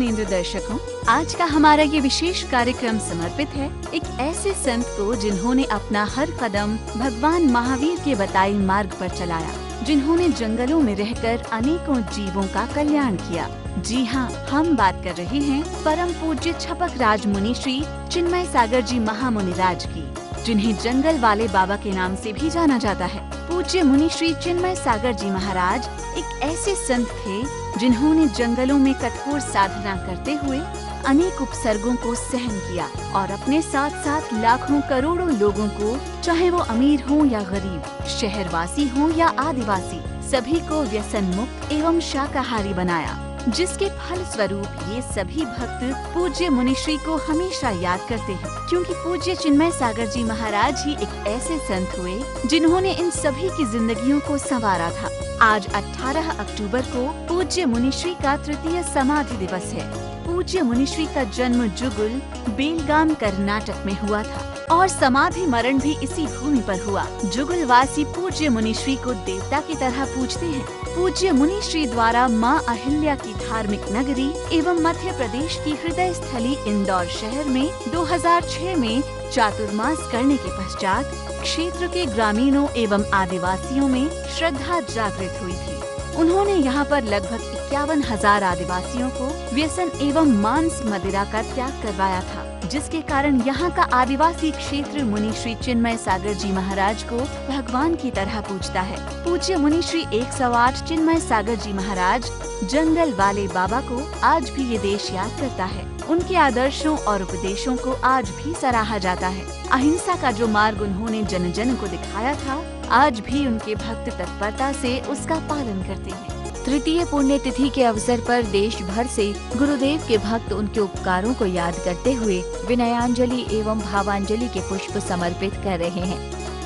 नेंद्र दर्शकों, आज का हमारा ये विशेष कार्यक्रम समर्पित है एक ऐसे संत को जिन्होंने अपना हर कदम भगवान महावीर के बताए मार्ग पर चलाया, जिन्होंने जंगलों में रहकर अनेकों जीवों का कल्याण किया। जी हाँ, हम बात कर रहे हैं परम पूज्य छपक राज मुनि श्री चिन्मय सागर जी महामुनि राज की, जिन्हें जंगल वाले बाबा के नाम से भी जाना जाता है। पूज्य मुनि श्री चिन्मय सागर जी महाराज एक ऐसे संत थे जिन्होंने जंगलों में कठोर साधना करते हुए अनेक उपसर्गों को सहन किया और अपने साथ साथ लाखों करोड़ों लोगों को, चाहे वो अमीर हो या गरीब, शहरवासी हो या आदिवासी, सभी को व्यसन मुक्त एवं शाकाहारी बनाया, जिसके फल स्वरूप ये सभी भक्त पूज्य मुनिश्री को हमेशा याद करते हैं, क्योंकि पूज्य चिन्मय सागर जी महाराज ही एक ऐसे संत हुए जिन्होंने इन सभी की जिंदगियों को संवारा था। आज 18 अक्टूबर को पूज्य मुनिश्री का तृतीय समाधि दिवस है। पूज्य मुनिश्री का जन्म जुगुल, बेलगाम, कर्नाटक में हुआ था और समाधि मरण भी इसी भूमि पर हुआ। जुगुल वासी पूज्य मुनिश्री को देवता की तरह पूजते हैं। पूज्य मुनिश्री द्वारा मां अहिल्या की धार्मिक नगरी एवं मध्य प्रदेश की हृदय स्थली इंदौर शहर में 2006 में चातुर्मास करने के पश्चात क्षेत्र के ग्रामीणों एवं आदिवासियों में श्रद्धा जागृत हुई थी। उन्होंने यहाँ पर लगभग 51,000 आदिवासियों को व्यसन एवं मांस मदिरा का त्याग करवाया था, जिसके कारण यहाँ का आदिवासी क्षेत्र मुनि श्री चिन्मय सागर जी महाराज को भगवान की तरह पूजता है। पूज्य मुनि श्री 108 चिन्मय सागर जी महाराज जंगल वाले बाबा को आज भी ये देश याद करता है। उनके आदर्शों और उपदेशों को आज भी सराहा जाता है। अहिंसा का जो मार्ग उन्होंने जन जन को दिखाया था, आज भी उनके भक्त तत्परता से उसका पालन करते हैं। तृतीय पुण्यतिथि के अवसर पर देश भर से गुरुदेव के भक्त उनके उपकारों को याद करते हुए विनयांजलि एवं भावांजलि के पुष्प समर्पित कर रहे हैं।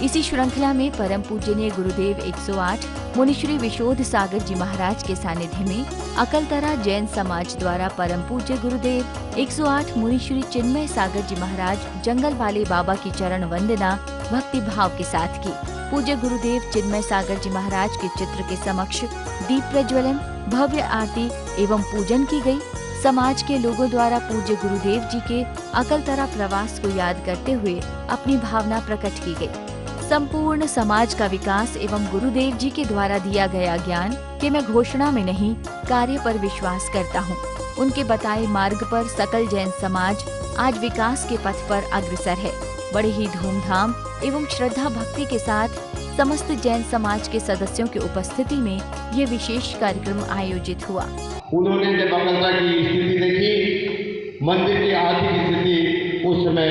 इसी श्रृंखला में परम पूजनीय गुरुदेव 108 मुनिश्री विशोध सागर जी महाराज के सानिध्य में अकलतरा जैन समाज द्वारा परम पूज्य गुरुदेव 108 मुनिश्री चिन्मय सागर जी महाराज जंगल वाले बाबा की चरण वंदना भक्ति भाव के साथ की। पूज्य गुरुदेव चिन्मय सागर जी महाराज के चित्र के समक्ष दीप प्रज्वलन, भव्य आरती एवं पूजन की गई। समाज के लोगों द्वारा पूज्य गुरुदेव जी के अकलतरा प्रवास को याद करते हुए अपनी भावना प्रकट की गई। संपूर्ण समाज का विकास एवं गुरुदेव जी के द्वारा दिया गया ज्ञान कि मैं घोषणा में नहीं, कार्य पर विश्वास करता हूँ। उनके बताए मार्ग पर सकल जैन समाज आज विकास के पथ पर अग्रसर है। बड़े ही धूमधाम एवं श्रद्धा भक्ति के साथ समस्त जैन समाज के सदस्यों की उपस्थिति में ये विशेष कार्यक्रम आयोजित हुआ। उन्होंने जब अकलतरा की स्थिति देखी, मंदिर की आर्थिक स्थिति उस समय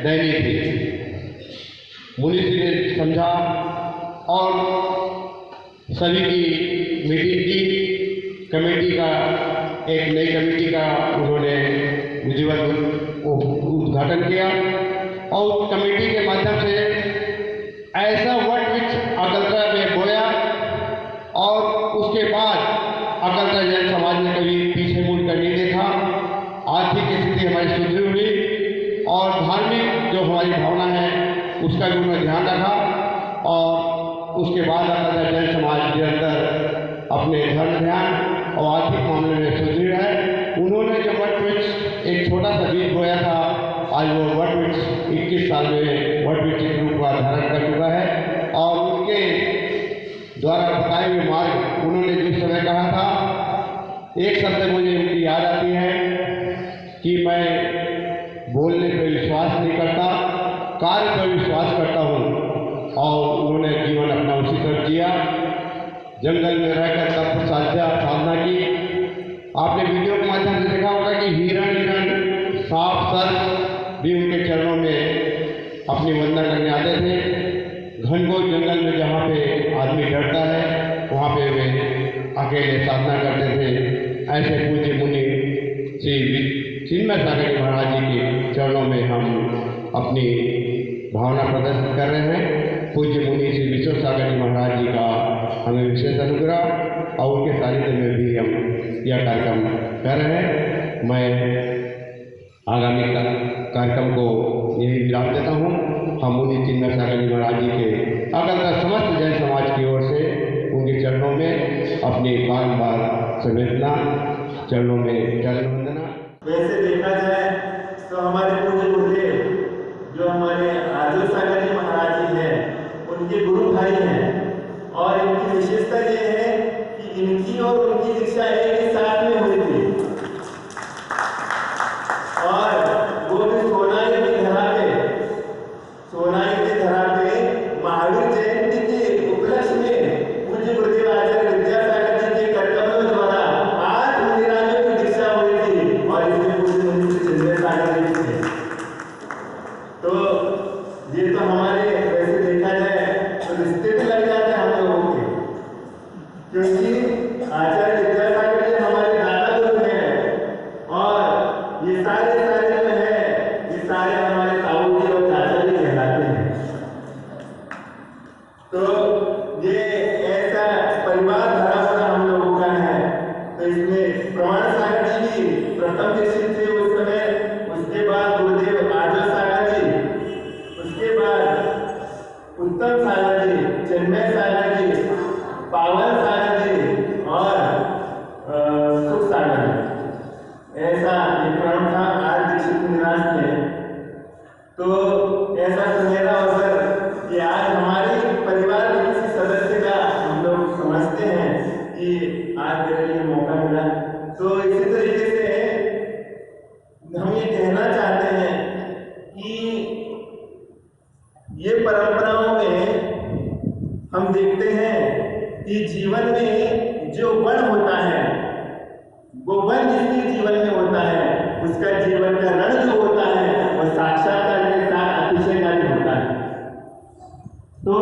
दयनीय थी। मुनि जी ने समझा और सभी की मीटिंग की, कमेटी का एक नई कमेटी का उन्होंने विधिवत उद्घाटन किया और उस कमेटी के माध्यम से ऐसा वट वृक्ष अकलतरा में बोया और उसके बाद अकलतरा जैन समाज ने कभी पीछे मुड़ कर नहीं देखा। आर्थिक स्थिति हमारी सुदृढ़ हुई और धार्मिक जो हमारी भावना है उसका भी उन्होंने ध्यान रखा और उसके बाद अकलतरा जैन समाज निरंतर अपने धर्म ध्यान और आर्थिक मामले में सुदृढ़ है। उन्होंने जो वट वृक्ष एक छोटा सा बीज बोया था, आज वो वट वृक्ष 21 साल में वट वृक्ष के रूप का धारण कर चुका है और उनके द्वारा बताए हुए मार्ग उन्होंने जिस समय कहा था, एक शब्द मुझे उनकी याद आती है कि मैं बोलने पर विश्वास नहीं करता, कार्य पर विश्वास करता हूँ। और उन्होंने जीवन अपना उसी तरह जिया, जंगल में रहकर तप साधना की। आपने वीडियो के माध्यम से देखा होगा कि हिरण, सांप, सर्प भी उनके चरणों में अपनी वंदना करने आते थे। घनघोर जंगल में जहाँ पे आदमी डरता है, वहाँ पे वे अकेले साधना करते थे। ऐसे पूज्य मुनि श्री चिन्मय सागर जी महाराज जी के चरणों में हम अपनी भावना प्रदर्शित कर रहे हैं। पूज्य मुनि श्री विश्व सागर जी महाराज जी का हमें विशेष अनुग्रह और उनके सानिध्य में भी हम यह कार्यक्रम कर रहे हैं। मैं आगामी कार्यक्रम को यही विराम देता हूँ। हम मुनि चिन्मय सागर जी महाराज जी के अकलतरा समस्त जैन समाज की ओर से उनके चरणों में अपनी बार बार संवेदना, चरणों में चरण वंदना ये सारे जो है, ये सारे हमारे ताऊ जी और चाचा जी कहलाते हैं। तो ये ऐसा परिवार भरा भरा हम लोगों का है। तो इसमें प्रमाण सागर जी भी प्रथम दीक्षित थे उस समय, उसके बाद गुरुदेव आजो सागर जी, उसके बाद उत्तम सागर जी, चिन्मय सागर जी, पावन सागर जी और सुख सागर जी, ऐसा एक क्रम था। आज दीक्षित निराश थे। तो ऐसा सुनहरा अवसर कि आज हमारे परिवार के किसी सदस्य का हम लोग समझते हैं कि आज मेरे लिए मौका मिला। तो इसी तरीके से हम ये कहना चाहते हैं कि ये परंपराओं में हम देखते हैं कि जीवन में जो वन होता है, वो वन जिसके जीवन में होता है, उसका जीवन का रण जो होता है वो साक्षात्कार के साथ अतिशयकारी होता है। तो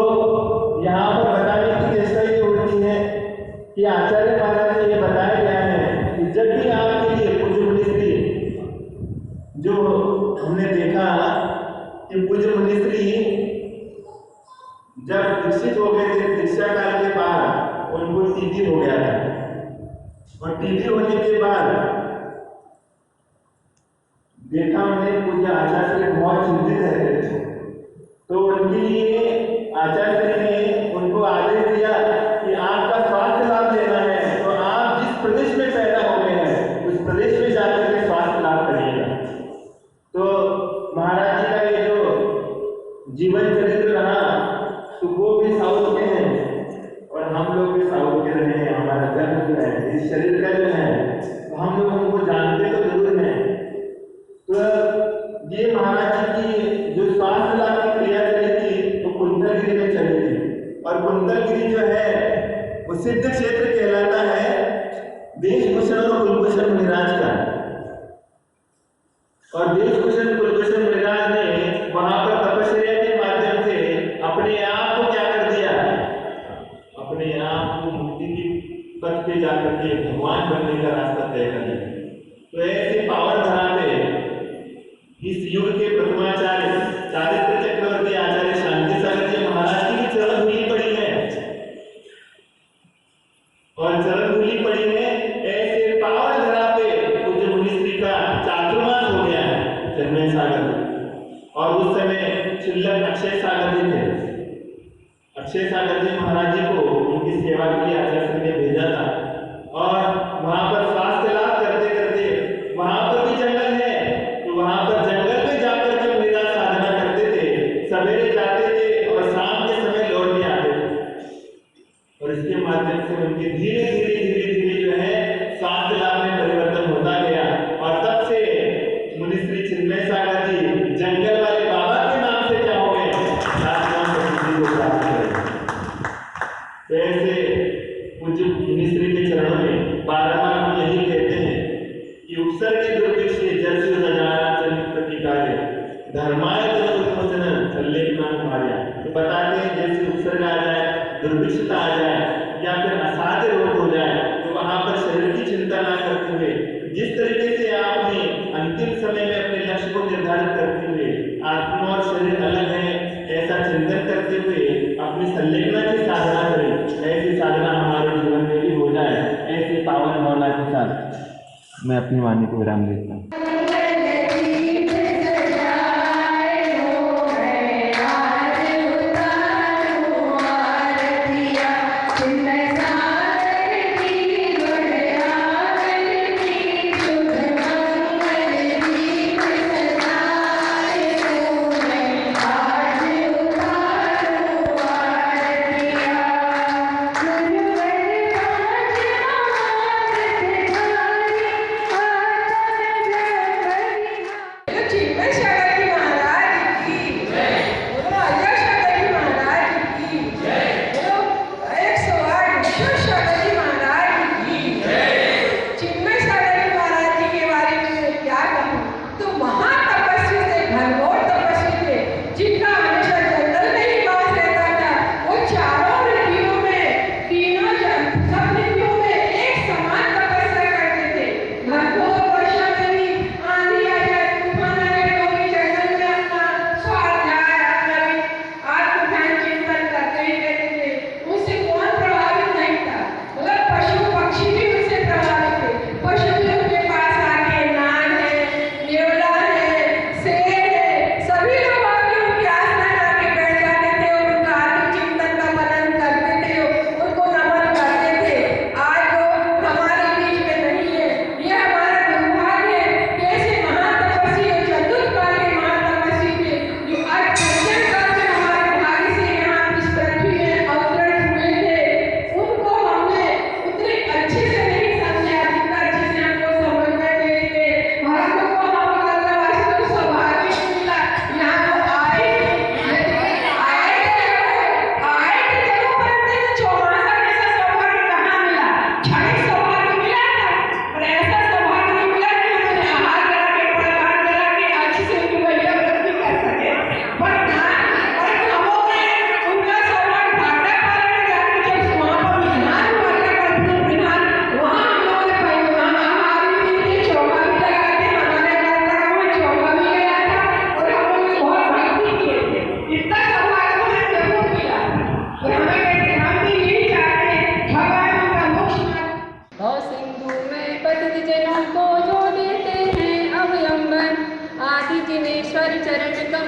यहाँ पर बताने की चेष्टा ये होती है कि आचार्य महाराज ने ये बताया गया है कि जब भी आपके लिए पूज्य मुनिश्री, जो हमने देखा कि पूज्य मुनिश्री जब दीक्षित हो गए थे, दीक्षा काल के बाद उनको टीबी हो गया था, और टीबी होने के बाद देखा उन्हें पूज्य आचार्य बहुत चिंतित रहते थे। तो उनके लिए आचार्य ने उनको आदेश दिया कि आपका स्वास्थ्य लाभ लेना है तो आप जिस प्रदेश में पैदा हो गए हैं उस प्रदेश में जाकर के स्वास्थ्य लाभ करिएगा। तो महाराज जी का ये जो जीवन चरित्र रहा, तो वो भी साउथ के हैं और हम लोग भी साउथ के रहे हैं। हमारा जन्म जो है इस शरीर का जो है, तो हम लोग उनको जानते तो जरूर हैं। तो ये महाराज जी की जो स्वास्थ्य लाभ की क्रिया चली थी वो कुंतलगिरी में चली थी, और कुंतलगिरी जो है वो सिद्ध क्षेत्र कहलाता है देशभूषण और कुलभूषण मुनिराज का। और देशभूषण कुलभूषण मुनिराज ने वहां पर तपस्या के माध्यम से अपने आप को क्या कर दिया, अपने आप को मुक्ति की पथ पे जाकर के भगवान बनने का रास्ता तय कर लिया। तो ऐसे पावन धरा पे इस युग के प्रथमाचार्य चारित्र चक्रवर्ती आचार्य शांति सागर जी महाराज की भी चरण धूलि पड़ी है, और चरण धूलि पड़ी है। ऐसे पावन धरा पे पूज्य मुनिश्री का चातुर्मास हो गया है, चिन्मय सागर। और उस समय चिल्लक अक्षय सागर जी थे। अक्षय सागर जी महाराज जी को उनकी सेवा के लिए आचार्य ने भेजा था, और वहां पर स्वास्थ्य लाभ करते करते, वहां पर भी जंगल है तो वहां पर जंगल में जाकर के निराश साधना करते थे। सवेरे जाते थे और शाम के समय लौट आते थे, और इसके माध्यम से उनके धीरे धीरे जो है स्वास्थ्य लाभ में परिवर्तन होता गया। और तब से मुनिश्री चिन्मय सागर जी जंगल वाले बाबा के नाम से क्या हो गए, तो ऐसे पूज्य मुनिश्री के चरणों में बारंबार हम यही कहते हैं कि उपसर्ग दुर्भिक्ष जर्सी नजारा चरित प्रतिकार्य धर्माय उन्मोचन सल्लेखनाम कार्य। तो बताते हैं जैसे उपसर्ग आ जाए, दुर्भिक्षता आ जाए, या फिर असाध्य रोग हो जाए, तो वहां पर शरीर की चिंता ना करते हुए, जिस तरीके से आपने अंतिम समय में अपने लक्ष्य को निर्धारित करते हुए आत्मा और शरीर अलग है ऐसा चिंतन करते हुए अपनी संलेखना की साधना करें। ऐसी साधना हमारे जीवन में भी हो जाए। ऐसी पावन भावना के साथ मैं अपनी वाणी को विराम देता हूँ। जय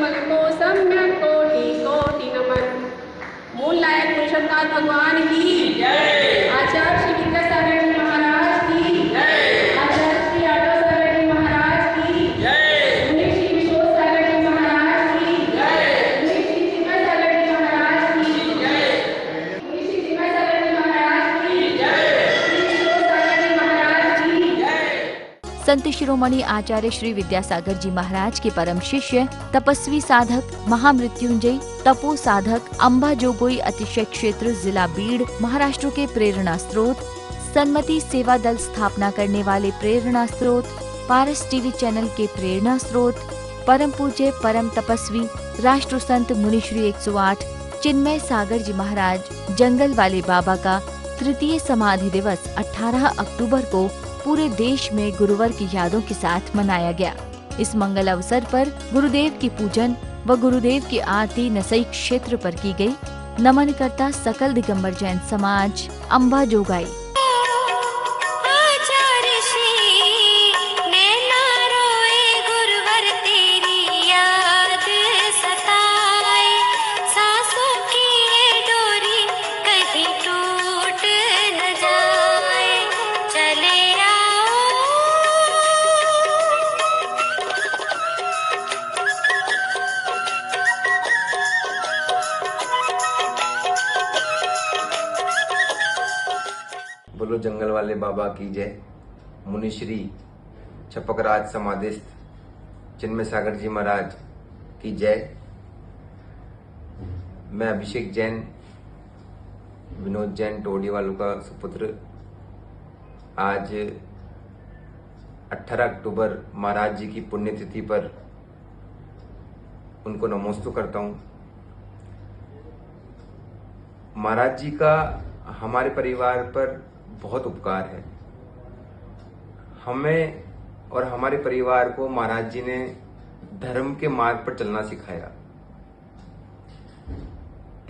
नमस्तो सम्यक कोटि कोटि नमन। मूल नायक पुरुषोत्तम भगवान की जय। आचार्य श्री विद्यासागर जी महाराज की जय। आचार्य श्री आटो सागर जी महाराज की जय। मुनि श्री विशोद सागर जी महाराज की जय। मुनि श्री चिन्मय सागर जी महाराज की जय। मुनि श्री चिन्मय सागर जी महाराज की जय। श्री विशोद सागर जी महाराज की जय। संत शिरोमणि आचार्य श्री विद्यासागर जी महाराज के परम शिष्य तपस्वी साधक महामृत्युंजय तपो साधक अंबाजोगई अतिशय क्षेत्र जिला बीड़ महाराष्ट्र के प्रेरणा स्रोत, सन्मति सेवा दल स्थापना करने वाले प्रेरणा स्रोत, पारस टीवी चैनल के प्रेरणा स्रोत, परम पूज्य परम तपस्वी राष्ट्र संत मुनिश्री 108 चिन्मय सागर जी महाराज जंगल वाले बाबा का तृतीय समाधि दिवस 18 अक्टूबर को पूरे देश में गुरुवर की यादों के साथ मनाया गया। इस मंगल अवसर पर गुरुदेव की पूजन व गुरुदेव की आरती नसई क्षेत्र पर की गई। नमन करता सकल दिगंबर जैन समाज अंबाजोगाई। बोलो जंगल वाले बाबा की जय। मुनिश्री छपकराज समाधिस्थ चिन्मय सागर जी महाराज की जय। मैं अभिषेक जैन विनोद जैन टोडी वालों का सुपुत्र आज 18 अक्टूबर महाराज जी की पुण्यतिथि पर उनको नमोस्तु करता हूँ। महाराज जी का हमारे परिवार पर बहुत उपकार है। हमें और हमारे परिवार को महाराज जी ने धर्म के मार्ग पर चलना सिखाया।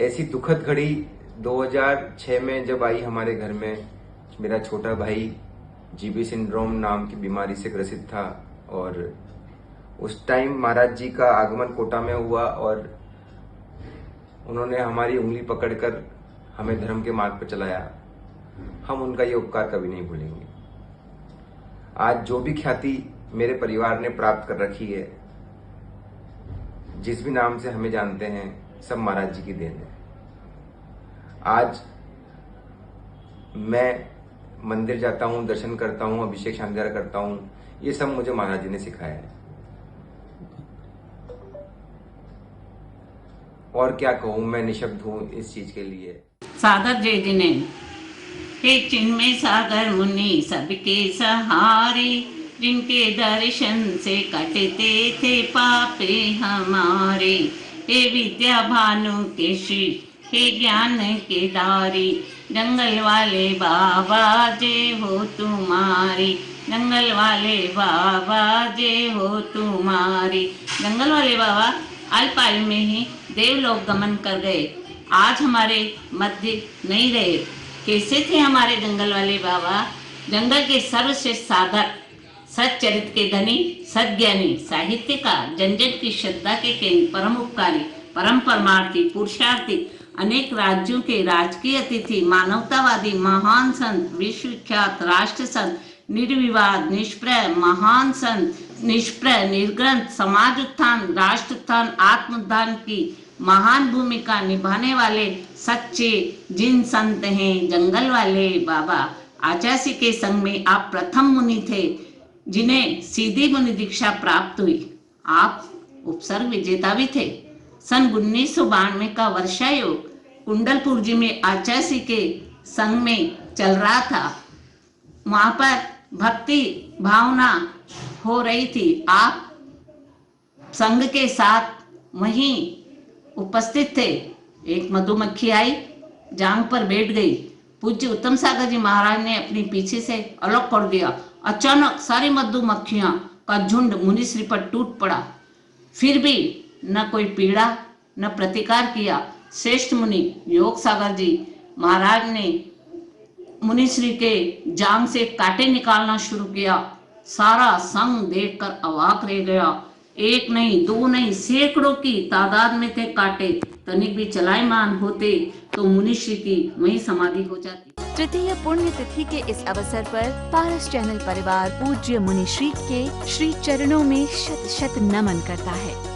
ऐसी दुखद घड़ी 2006 में जब आई हमारे घर में, मेरा छोटा भाई जीबी सिंड्रोम नाम की बीमारी से ग्रसित था और उस टाइम महाराज जी का आगमन कोटा में हुआ और उन्होंने हमारी उंगली पकड़कर हमें धर्म के मार्ग पर चलाया। हम उनका ये उपकार कभी नहीं भूलेंगे। आज जो भी ख्याति मेरे परिवार ने प्राप्त कर रखी है, जिस भी नाम से हमें जानते हैं, सब महाराज जी की देन है। आज मैं मंदिर जाता हूँ, दर्शन करता हूँ, अभिषेक शांतिधारा करता हूँ, ये सब मुझे महाराज जी ने सिखाया है। और क्या कहूँ, मैं निशब्द हूँ इस चीज के लिए। सागर जय जिने हे चिन्मय सागर मुनि सबके सहारे, जिनके दर्शन से कटते थे पापे हमारे। हे विद्या भानु के श्री, हे ज्ञान के दारी, जंगल वाले बाबा जय हो तुम्हारी। जंगल वाले बाबा जय हो तुम्हारी। जंगल वाले बाबा अल्पायु में ही देवलोक गमन कर गए, आज हमारे मध्य नहीं रहे। कैसे थे हमारे जंगल वाले बाबा? जंगल के सर्वश्रेष्ठ साधक, सच्चरित्र के धनी, सद्ज्ञानी, साहित्यकार, जनजन की श्रद्धा के केंद्र, परम उपकारी, परम परमार्थी, पुरुषार्थी, अनेक राज्यों के राजकीय अतिथि, मानवतावादी, महान संत, विश्वविख्यात राष्ट्र संत, निर्विवाद, निष्प्रय, महान संत, निष्प्रय, निर्ग्रंथ, समाज उत्थान, राष्ट्र उत्थान, आत्मोत्थान की महान भूमिका निभाने वाले सच्चे जिन संत हैं जंगल वाले बाबा। आचार्य के संग में आप प्रथम मुनि थे जिन्हें सीधी मुनि दीक्षा प्राप्त हुई। आप उपसर्ग विजेता भी थे। सन 1992 का वर्षा योग कुंडलपुर जी में आचार्य के संग में चल रहा था। वहां पर भक्ति भावना हो रही थी। आप संघ के साथ वहीं उपस्थित थे। एक मधुमक्खी आई, जांग पर बैठ गई। पूज्य उत्तम सागर जी महाराज ने अपनी पीछे से अलग कर दिया। अचानक सारी मधुमक्खियां का झुंड मुनिश्री पर टूट पड़ा। फिर भी न कोई पीड़ा न प्रतिकार किया। श्रेष्ठ मुनि योग सागर जी महाराज ने मुनिश्री के जांग से कांटे निकालना शुरू किया। सारा संग देखकर अवाक रह गया। एक नहीं, दो नहीं, सैकड़ों की तादाद में थे कांटे। तनिक भी चलायमान होते तो मुनिश्री की वही समाधि हो जाती। तृतीय पुण्य तिथि के इस अवसर पर पारस चैनल परिवार पूज्य मुनिश्री के श्री चरणों में शत शत नमन करता है।